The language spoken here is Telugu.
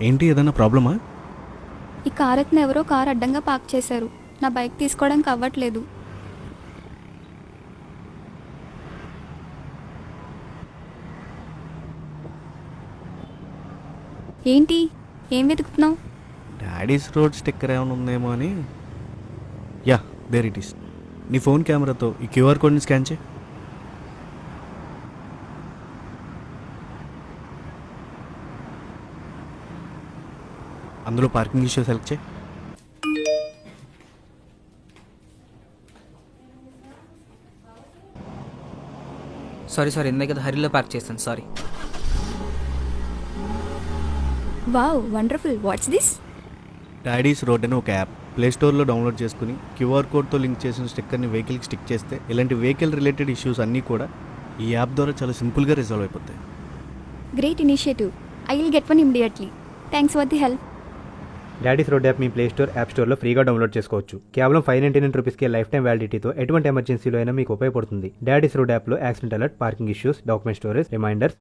ఏంటి, ఏదైనా ప్రాబ్లమా? ఈ కార్ ఎత్తున ఎవరో కార్ అడ్డంగా పార్క్ చేశారు. నా బైక్ తీసుకోవడానికి అవ్వట్లేదు. ఏంటి, ఏం వెతుకుతున్నావు? డాడీస్ రోడ్ స్టిక్కర్ ఏమైనా ఉందేమో అని. Yeah, there it is. నీ ఫోన్ కెమెరాతో ఈ క్యూఆర్ కోడ్ని స్కాన్ చేయి. అందులో పార్కింగ్ ఇష్యూ సెలెక్ట్ చేయి. సారీ ఇందాక కదా హరిలో పార్క్ చేస్తాను, sorry. Wow, wonderful. What's this? Daddy's Road అని ఒక యాప్ ప్లే స్టోర్లో డౌన్లోడ్ చేసుకుని క్యూఆర్ కోడ్తో లింక్ చేసిన స్టిక్కర్ని వెహికల్కి స్టిక్ చేస్తే ఇలాంటి వెహికల్ రిలేటెడ్ ఇష్యూస్ అన్నీ కూడా ఈ యాప్ ద్వారా చాలా సింపుల్గా రిజాల్వ్ అయిపోతాయి. Great initiative. I will get one immediately. Thanks for the help. Daddy's Road app మీ ప్లే స్టోర్, యాప్ స్టోర్లో ఫ్రీగా డౌన్లోడ్ చేసుకోవచ్చు. కేవలం 599 రూపీస్కి లైఫ్ టైం వ్యాలిడిటీతో ఎటువంటి ఎమర్జెన్సీలో అయినా మీకు ఉపయోగపడుతుంది. డాడీస్ రోడ్ యాప్లో accident alert, parking issues, document storage, reminders,